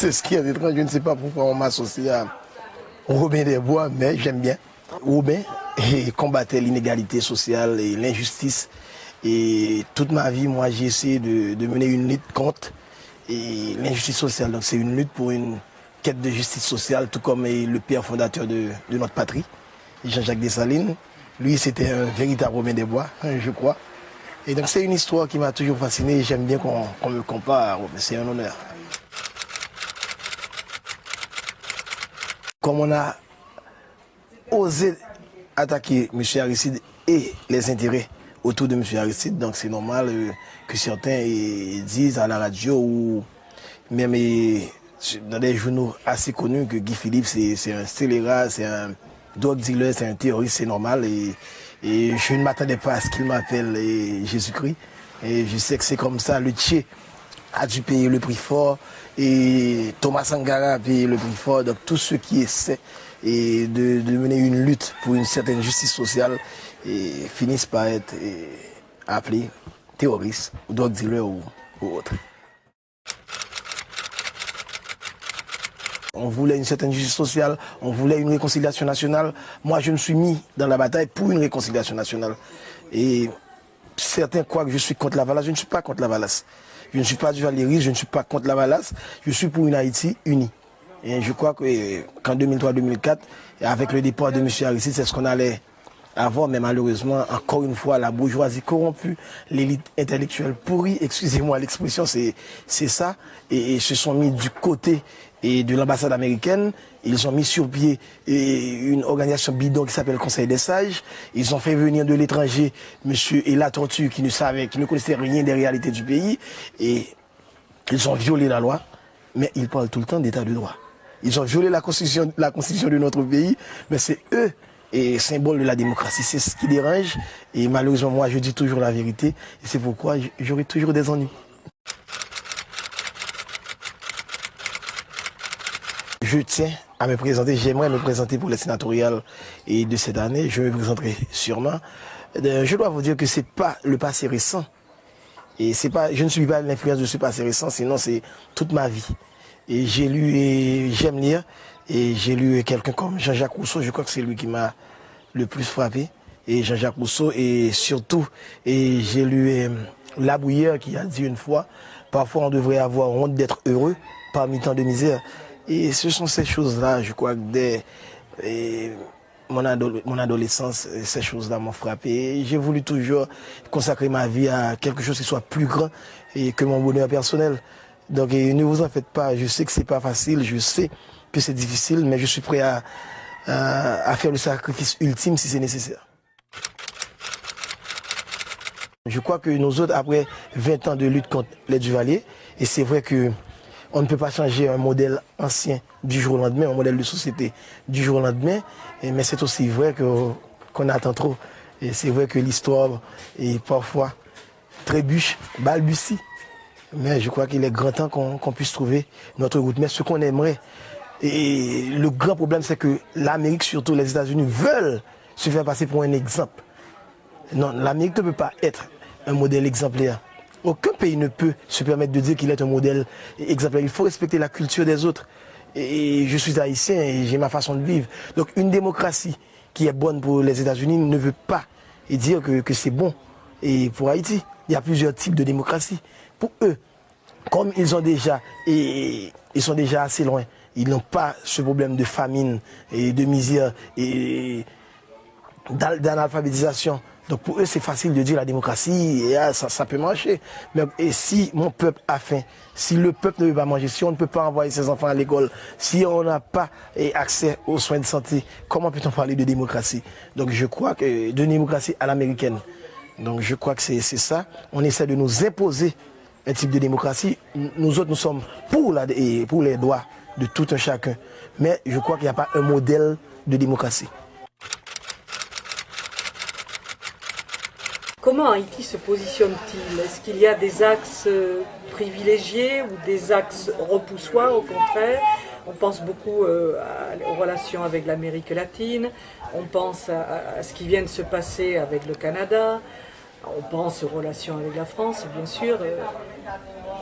C'est ce qui est étrange. Je ne sais pas pourquoi on m'associe à Robin des Bois, mais j'aime bien. Robin combattait l'inégalité sociale et l'injustice. Et toute ma vie, moi, j'ai essayé de mener une lutte contre l'injustice sociale. Donc c'est une lutte pour une quête de justice sociale, tout comme le père fondateur de notre patrie, Jean-Jacques Dessalines. Lui, c'était un véritable Robin des Bois, je crois. Et donc c'est une histoire qui m'a toujours fasciné. J'aime bien qu'on me compare à Robin. C'est un honneur. Comme on a osé attaquer M. Aristide et les intérêts autour de M. Aristide, donc c'est normal que certains disent à la radio ou même dans des journaux assez connus que Guy Philippe c'est un scélérat, c'est un drug dealer, c'est un terroriste, c'est normal. Et je ne m'attendais pas à ce qu'il m'appelle Jésus-Christ. Et je sais que c'est comme ça, le Tché a dû payer le prix fort et Thomas Sankara a payé le prix fort. Donc tous ceux qui essaient de mener une lutte pour une certaine justice sociale finissent par être appelés terroristes ou drug dealers ou autres. On voulait une certaine justice sociale, on voulait une réconciliation nationale. Moi, je me suis mis dans la bataille pour une réconciliation nationale. Et certains croient que je suis contre la Valace. Je ne suis pas contre la Valace. Je ne suis pas du Valéry, je ne suis pas contre la Valace. Je suis pour une Haïti unie. Et je crois qu'en 2003-2004, avec le départ de M. Aristide, c'est ce qu'on allait avoir. Mais malheureusement, encore une fois, la bourgeoisie corrompue, l'élite intellectuelle pourrie, excusez-moi l'expression, c'est ça. Et se sont mis du côté de l'ambassade américaine. Ils ont mis sur pied une organisation bidon qui s'appelle le Conseil des Sages. Ils ont fait venir de l'étranger M. Ella Tortue qui ne connaissait rien des réalités du pays. Et ils ont violé la loi, mais ils parlent tout le temps d'état de droit. Ils ont violé la constitution de notre pays, mais c'est eux, symbole de la démocratie. C'est ce qui dérange. Et malheureusement, moi, je dis toujours la vérité. Et c'est pourquoi j'aurai toujours des ennuis. Je tiens à me présenter, j'aimerais me présenter pour les sénatoriales de cette année. Je me présenterai sûrement. Je dois vous dire que ce n'est pas le passé récent. Et je ne suis pas l'influence de ce passé récent, sinon c'est toute ma vie. Et j'ai lu et j'aime lire. Et j'ai lu quelqu'un comme Jean-Jacques Rousseau, je crois que c'est lui qui m'a le plus frappé. Et Jean-Jacques Rousseau, et surtout, j'ai lu La Bruyère qui a dit une fois, parfois on devrait avoir honte d'être heureux parmi tant de misère. Et ce sont ces choses-là, je crois que dès mon adolescence, ces choses-là m'ont frappé. J'ai voulu toujours consacrer ma vie à quelque chose qui soit plus grand que mon bonheur personnel. Donc ne vous en faites pas, je sais que c'est pas facile, je sais que c'est difficile, mais je suis prêt à faire le sacrifice ultime si c'est nécessaire. Je crois que nous autres, après 20 ans de lutte contre les Duvalier, et c'est vrai que on ne peut pas changer un modèle ancien du jour au lendemain, un modèle de société du jour au lendemain, mais c'est aussi vrai qu'on attend trop. Et c'est vrai que l'histoire est parfois trébuche, balbutie. Mais je crois qu'il est grand temps qu'on puisse trouver notre route. Mais ce qu'on aimerait, et le grand problème, c'est que l'Amérique, surtout les États-Unis, veulent se faire passer pour un exemple. Non, l'Amérique ne peut pas être un modèle exemplaire. Aucun pays ne peut se permettre de dire qu'il est un modèle exemplaire. Il faut respecter la culture des autres. Et je suis haïtien et j'ai ma façon de vivre. Donc une démocratie qui est bonne pour les États-Unis ne veut pas dire que c'est bon. Et pour Haïti, il y a plusieurs types de démocratie. Pour eux, comme ils sont déjà assez loin, ils n'ont pas ce problème de famine et de misère et d'analphabétisation. Donc pour eux, c'est facile de dire la démocratie, et ça peut marcher. Mais et si mon peuple a faim, si le peuple ne veut pas manger, si on ne peut pas envoyer ses enfants à l'école, si on n'a pas accès aux soins de santé, comment peut-on parler de démocratie? Donc je crois que de démocratie à l'américaine. Donc je crois que c'est ça. On essaie de nous imposer un type de démocratie. Nous autres, nous sommes pour les droits de tout un chacun. Mais je crois qu'il n'y a pas un modèle de démocratie. Comment Haïti se positionne-t-il? Est-ce qu'il y a des axes privilégiés ou des axes repoussoirs au contraire? On pense beaucoup aux relations avec l'Amérique latine, on pense à ce qui vient de se passer avec le Canada. On pense aux relations avec la France, bien sûr.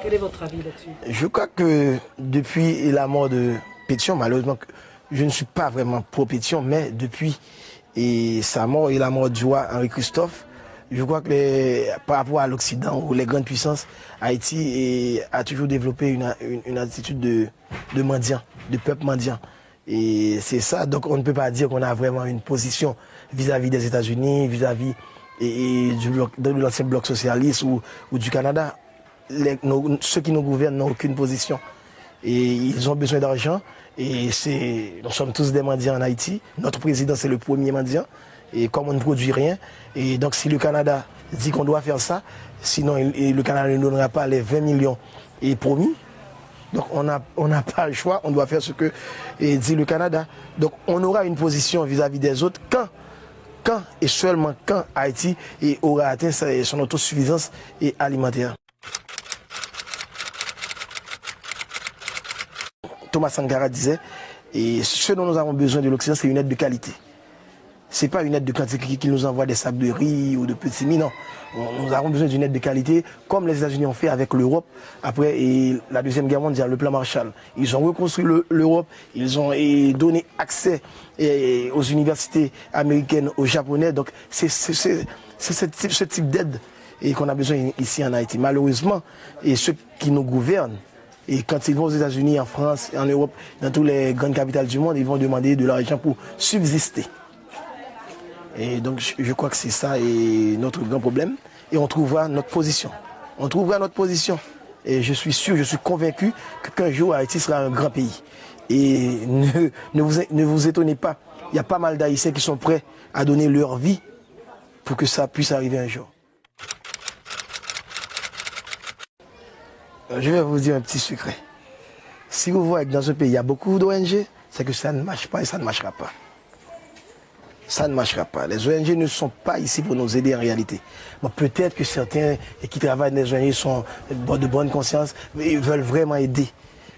Quel est votre avis là-dessus? Je crois que depuis la mort de Pétion, malheureusement, je ne suis pas vraiment pro-Pétion, mais depuis sa mort et la mort du roi Henri-Christophe, je crois que par rapport à l'Occident ou les grandes puissances, Haïti a toujours développé une attitude de mendiant, de peuple mendiant. Et c'est ça, donc on ne peut pas dire qu'on a vraiment une position vis-à-vis des États-Unis, vis-à-vis de l'ancien bloc socialiste ou du Canada. Ceux qui nous gouvernent n'ont aucune position. Et ils ont besoin d'argent. Et nous sommes tous des mendiants en Haïti. Notre président, c'est le premier mendiant. Et comme on ne produit rien, et donc si le Canada dit qu'on doit faire ça, sinon le Canada ne donnera pas les 20 millions promis. Donc on n'a pas le choix, on doit faire ce que dit le Canada. Donc on aura une position vis-à-vis des autres quand et seulement quand Haïti aura atteint son autosuffisance alimentaire. Thomas Sankara disait, et ce dont nous avons besoin de l'Occident, c'est une aide de qualité. Ce n'est pas une aide de quantité qui nous envoie des sacs de riz ou de petits mis, non. Nous avons besoin d'une aide de qualité, comme les États-Unis ont fait avec l'Europe après la Deuxième Guerre mondiale, le plan Marshall. Ils ont reconstruit l'Europe, ils ont donné accès aux universités américaines, aux Japonais. Donc c'est ce type d'aide qu'on a besoin ici en Haïti. Malheureusement, ceux qui nous gouvernent, et quand ils vont aux États-Unis, en France, en Europe, dans toutes les grandes capitales du monde, ils vont demander de l'argent pour subsister. Et donc je crois que c'est ça notre grand problème. Et on trouvera notre position. On trouvera notre position. Et je suis sûr, je suis convaincu qu'un jour Haïti sera un grand pays. Et ne vous étonnez pas, il y a pas mal d'Haïtiens qui sont prêts à donner leur vie pour que ça puisse arriver un jour. Je vais vous dire un petit secret. Si vous voyez que dans ce pays il y a beaucoup d'ONG, c'est que ça ne marche pas et ça ne marchera pas. Ça ne marchera pas. Les ONG ne sont pas ici pour nous aider en réalité. Bon, peut-être que certains qui travaillent dans les ONG sont de bonne conscience, mais ils veulent vraiment aider.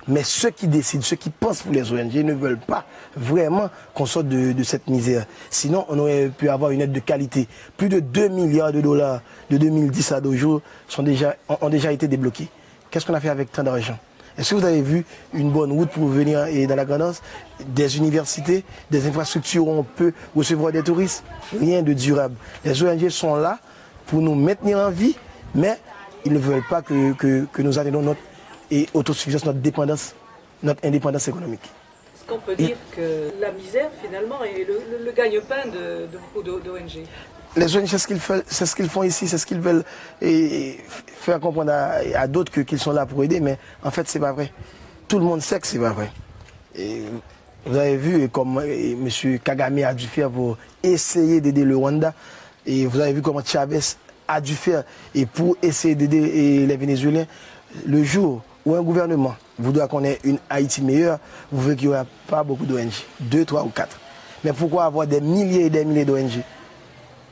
Mais ceux qui décident, ceux qui pensent pour les ONG ne veulent pas vraiment qu'on sorte de cette misère. Sinon, on aurait pu avoir une aide de qualité. Plus de 2 milliards de dollars de 2010 à nos jours ont déjà été débloqués. Qu'est-ce qu'on a fait avec tant d'argent? Est-ce que vous avez vu une bonne route pour venir dans la Grand'Anse? Des universités, des infrastructures où on peut recevoir des touristes? Rien de durable. Les ONG sont là pour nous maintenir en vie, mais ils ne veulent pas que nous atteignions notre autosuffisance, notre dépendance, notre indépendance économique. Est-ce qu'on peut dire que la misère, finalement, est le gagne-pain de beaucoup d'ONG? Les ONG, c'est ce qu'ils font ici, c'est ce qu'ils veulent faire comprendre à d'autres qu'ils sont là pour aider, mais en fait, c'est pas vrai. Tout le monde sait que c'est pas vrai. Et vous avez vu comme M. Kagame a dû faire pour essayer d'aider le Rwanda, et vous avez vu comment Chavez a dû faire pour essayer d'aider les Vénézuéliens. Le jour où un gouvernement voudra qu'on ait une Haïti meilleure, vous verrez qu'il n'y aura pas beaucoup d'ONG, 2, 3 ou 4. Mais pourquoi avoir des milliers et des milliers d'ONG?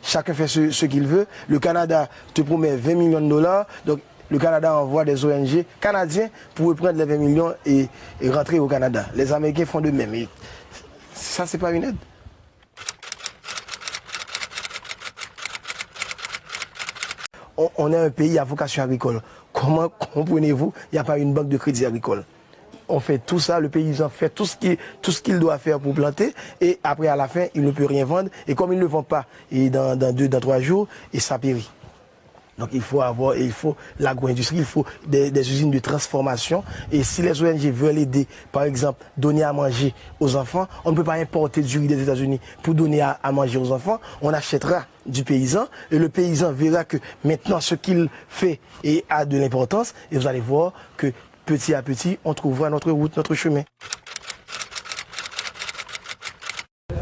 Chacun fait ce qu'il veut. Le Canada te promet 20 millions de dollars. Donc le Canada envoie des ONG canadiens pour prendre les 20 millions et rentrer au Canada. Les Américains font de même. Et ça, c'est pas une aide. On est un pays à vocation agricole. Comment comprenez-vous, il n'y a pas une banque de crédit agricole? On fait tout ça, le paysan fait tout ce qu'il doit faire pour planter, et après à la fin, il ne peut rien vendre, et comme il ne le vend pas, et dans 2, dans 3 jours, et ça périt. Donc il faut l'agro-industrie, il faut des usines de transformation, et si les ONG veulent aider, par exemple, donner à manger aux enfants, on ne peut pas importer du riz des États-Unis pour donner à manger aux enfants, on achètera du paysan, et le paysan verra que maintenant ce qu'il fait a de l'importance, et vous allez voir que petit à petit, on trouvera notre route, notre chemin.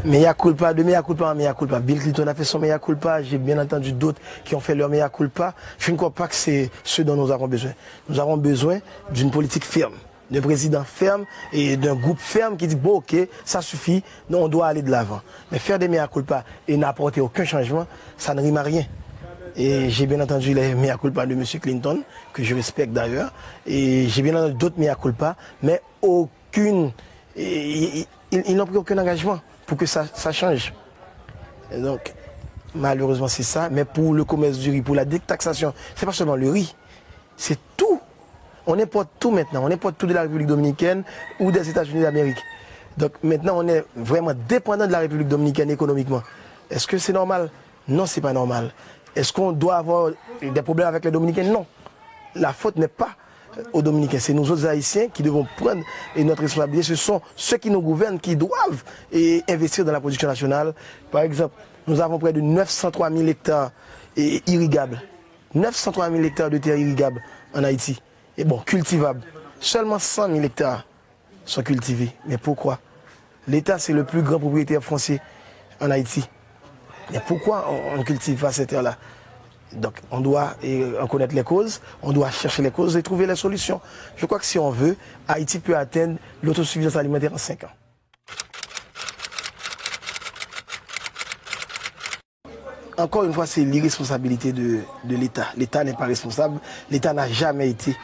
Mea culpa, de mea culpa en mea culpa. Bill Clinton a fait son mea culpa, j'ai bien entendu d'autres qui ont fait leur mea culpa. Je ne crois pas que c'est ce dont nous avons besoin. Nous avons besoin d'une politique ferme, d'un président ferme et d'un groupe ferme qui dit bon ok, ça suffit, non, on doit aller de l'avant. Mais faire des mea culpa et n'apporter aucun changement, ça ne rime à rien. Et j'ai bien entendu les mea culpa de M. Clinton, que je respecte d'ailleurs, et j'ai bien entendu d'autres mea culpa, mais aucune, ils n'ont pris aucun engagement pour que ça change. Et donc, Malheureusement, c'est ça. Mais pour le commerce du riz, pour la détaxation, c'est pas seulement le riz, c'est tout. On importe tout maintenant. On importe tout de la République dominicaine ou des États-Unis d'Amérique. Donc maintenant, on est vraiment dépendant de la République dominicaine économiquement. Est-ce que c'est normal? Non, c'est pas normal. Est-ce qu'on doit avoir des problèmes avec les Dominicains? Non. La faute n'est pas aux Dominicains. C'est nous autres Haïtiens qui devons prendre notre responsabilité. Ce sont ceux qui nous gouvernent qui doivent investir dans la production nationale. Par exemple, nous avons près de 903 000 hectares irrigables. 903 000 hectares de terres irrigables en Haïti. Et bon, cultivables. Seulement 100 000 hectares sont cultivés. Mais pourquoi? L'État, c'est le plus grand propriétaire foncier en Haïti. Mais pourquoi on ne cultive pas ces terres-là? Donc on doit en connaître les causes, on doit chercher les causes et trouver les solutions. Je crois que si on veut, Haïti peut atteindre l'autosuffisance alimentaire en 5 ans. Encore une fois, c'est l'irresponsabilité de l'État. L'État n'est pas responsable. L'État n'a jamais été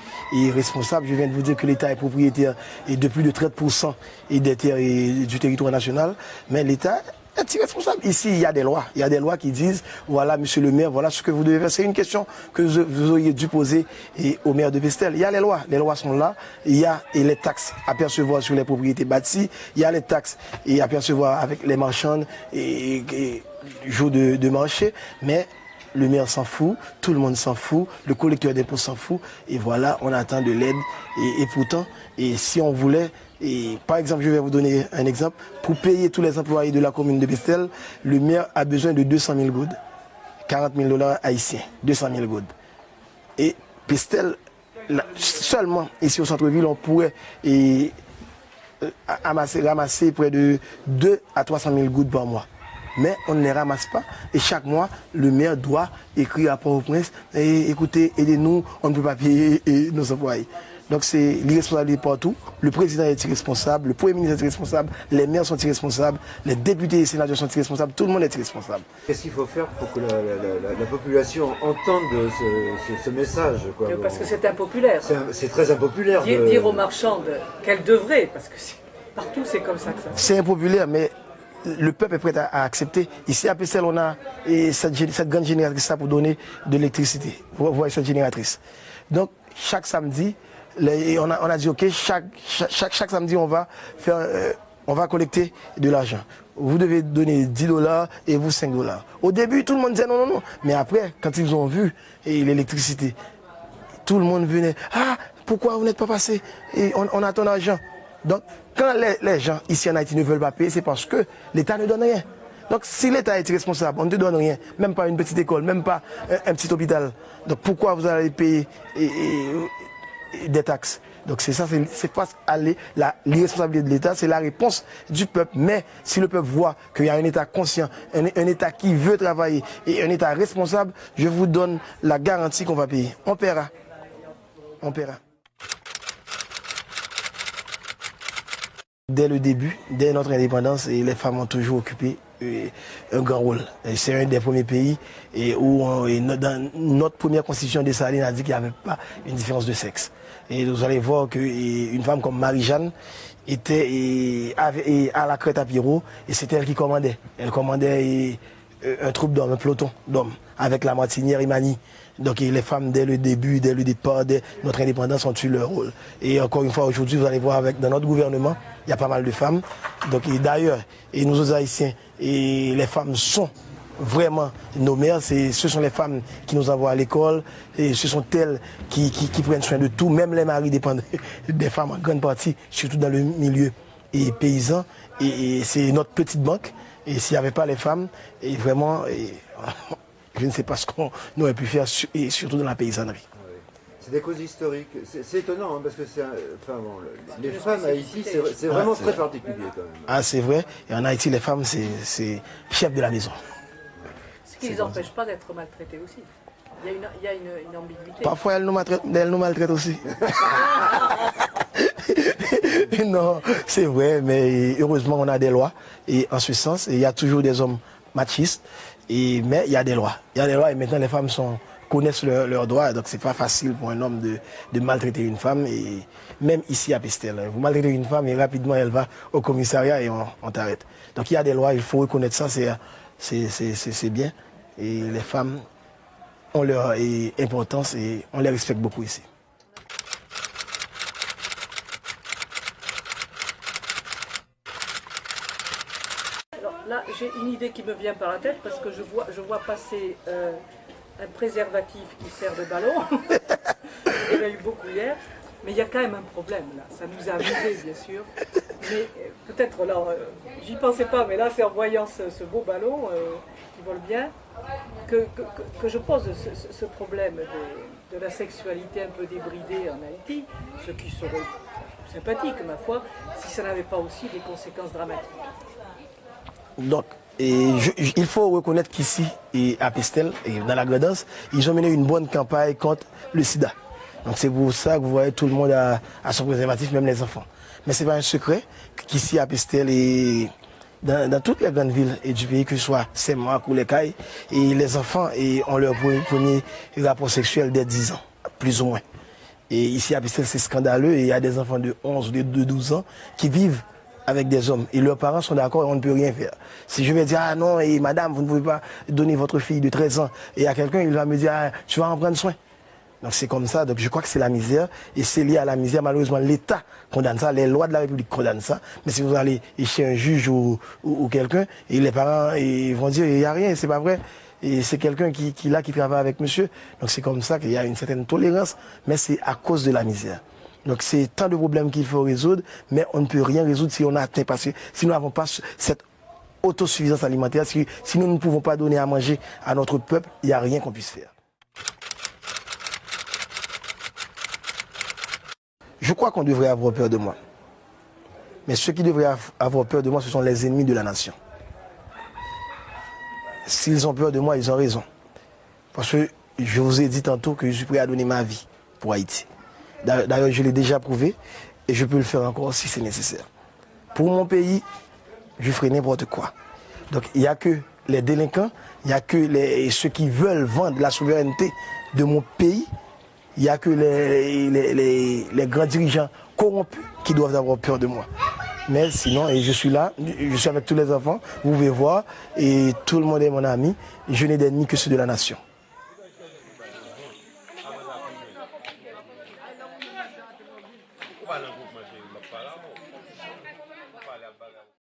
responsable. Je viens de vous dire que l'État est propriétaire de plus de 30% des terres du territoire national. Mais l'État est irresponsable. Ici, il y a des lois. Il y a des lois qui disent, voilà, monsieur le maire, voilà ce que vous devez faire. C'est une question que vous auriez dû poser au maire de Pestel. Il y a les lois. Les lois sont là. Il y a les taxes à percevoir sur les propriétés bâties. Il y a les taxes à percevoir avec les marchands et jour de marché, mais le maire s'en fout, tout le monde s'en fout, le collecteur d'impôts s'en fout, et voilà, on attend de l'aide. Et pourtant, si on voulait, par exemple, je vais vous donner un exemple, pour payer tous les employés de la commune de Pestel, le maire a besoin de 200 000 goudes, 40 000 $ haïtiens, 200 000 goudes. Et Pestel, seulement ici au centre-ville, on pourrait ramasser près de 200 à 300 000 goudes par mois. Mais on ne les ramasse pas. Et chaque mois, le maire doit écrire à Port-au-Prince et écoutez, aidez-nous, on ne peut pas payer nos employés. Donc c'est l'irresponsabilité partout. Le président est irresponsable, le premier ministre est irresponsable, les maires sont irresponsables, les députés et sénateurs sont irresponsables, tout le monde est irresponsable. Qu'est-ce qu'il faut faire pour que la population entende ce message, quoi? Parce que c'est impopulaire. C'est très impopulaire. Dire aux marchands qu'elles devraient, parce que partout c'est comme ça que ça se passe. C'est impopulaire, mais le peuple est prêt à accepter. Ici à Pestel, on a cette grande génératrice pour donner de l'électricité. Vous voyez cette génératrice. Donc chaque samedi, on a dit ok, chaque samedi on va collecter de l'argent. Vous devez donner 10 $ et vous 5 $. Au début, tout le monde disait non, non, non. Mais après, quand ils ont vu l'électricité, tout le monde venait. Ah, pourquoi vous n'êtes pas passé? Et on a ton argent. Donc, quand les gens ici en Haïti ne veulent pas payer, c'est parce que l'État ne donne rien. Donc, si l'État est irresponsable, on ne te donne rien, même pas une petite école, même pas un petit hôpital. Donc, pourquoi vous allez payer des taxes? Donc, c'est ça, c'est pas l'irresponsabilité de l'État, c'est la réponse du peuple. Mais si le peuple voit qu'il y a un État conscient, un État qui veut travailler et un État responsable, je vous donne la garantie qu'on va payer. On paiera. On paiera. Dès le début, dès notre indépendance, les femmes ont toujours occupé un grand rôle. C'est un des premiers pays où dans notre première constitution de Saline a dit qu'il n'y avait pas une différence de sexe. Et vous allez voir qu'une femme comme Marie-Jeanne était à la crête à Pierrot et c'est elle qui commandait. Elle commandait un troupe d'hommes, un peloton d'hommes avec la martinière Imani. Donc les femmes, dès le début, dès le départ, dès notre indépendance, ont eu leur rôle. Et encore une fois, aujourd'hui, vous allez voir, dans notre gouvernement, il y a pas mal de femmes. Donc d'ailleurs, nous autres Haïtiens, les femmes sont vraiment nos mères. Ce sont les femmes qui nous envoient à l'école. Et ce sont elles qui prennent soin de tout. Même les maris dépendent des femmes en grande partie, surtout dans le milieu paysan. Et c'est notre petite banque. Et s'il n'y avait pas les femmes, vraiment... je ne sais pas ce qu'on aurait pu faire, et surtout dans la paysannerie. C'est des causes historiques. C'est étonnant, hein, parce que les femmes à Haïti, c'est vraiment très particulier quand même. Ah, c'est vrai. Et en Haïti, les femmes, c'est chef de la maison. Ce qui ne les empêche pas d'être maltraitées aussi. Il y a une ambiguïté. Parfois, elles nous maltraitent aussi. Non, c'est vrai, mais heureusement, on a des lois. Et en ce sens, il y a toujours des hommes machistes. Mais il y a des lois. Il y a des lois et maintenant les femmes connaissent leurs droits. Donc c'est pas facile pour un homme de maltraiter une femme. Et même ici à Pestel, vous maltraitez une femme et rapidement elle va au commissariat et on t'arrête. Donc il y a des lois, il faut reconnaître ça, c'est bien. Et les femmes ont leur importance et on les respecte beaucoup ici. Alors là, j'ai une idée qui me vient par la tête parce que je vois passer un préservatif qui sert de ballon. Il y en a eu beaucoup hier. Mais il y a quand même un problème là, ça nous a amusés bien sûr, mais peut-être là, j'y pensais pas, mais là c'est en voyant ce beau ballon qui vole bien que je pose ce problème de la sexualité un peu débridée en Haïti, ce qui serait sympathique ma foi, si ça n'avait pas aussi des conséquences dramatiques. Donc, il faut reconnaître qu'ici, à Pestel, et dans la Gredance, ils ont mené une bonne campagne contre le sida. Donc c'est pour ça que vous voyez tout le monde à son préservatif, même les enfants. Mais ce n'est pas un secret qu'ici à Pestel et dans toutes les grandes villes du pays, que ce soit Saint-Marc ou les Cayes, et les enfants ont leur premier rapport sexuel dès 10 ans, plus ou moins. Et ici à Pestel, c'est scandaleux et il y a des enfants de 11 ou de 12 ans qui vivent avec des hommes et leurs parents sont d'accord et on ne peut rien faire. Si je vais dire, ah non, et madame, vous ne pouvez pas donner votre fille de 13 ans et à quelqu'un, il va me dire, ah, tu vas en prendre soin. Donc c'est comme ça, donc je crois que c'est la misère, et c'est lié à la misère, malheureusement l'État condamne ça, les lois de la République condamnent ça, mais si vous allez chez un juge ou quelqu'un, et les parents vont dire, il n'y a rien, c'est pas vrai, et c'est quelqu'un qui travaille avec monsieur, donc c'est comme ça qu'il y a une certaine tolérance, mais c'est à cause de la misère. Donc c'est tant de problèmes qu'il faut résoudre, mais on ne peut rien résoudre si on n'atteint pas, si nous n'avons pas cette autosuffisance alimentaire, si nous ne pouvons pas donner à manger à notre peuple, il n'y a rien qu'on puisse faire. Je crois qu'on devrait avoir peur de moi. Mais ceux qui devraient avoir peur de moi, ce sont les ennemis de la nation. S'ils ont peur de moi, ils ont raison. Parce que je vous ai dit tantôt que je suis prêt à donner ma vie pour Haïti. D'ailleurs, je l'ai déjà prouvé et je peux le faire encore si c'est nécessaire. Pour mon pays, je ferai n'importe quoi. Donc, il n'y a que les délinquants, il n'y a que ceux qui veulent vendre la souveraineté de mon pays. Il n'y a que les grands dirigeants corrompus qui doivent avoir peur de moi. Mais sinon, et je suis là, je suis avec tous les enfants, vous pouvez voir, et tout le monde est mon ami. Je n'ai d'ennemis que ceux de la nation.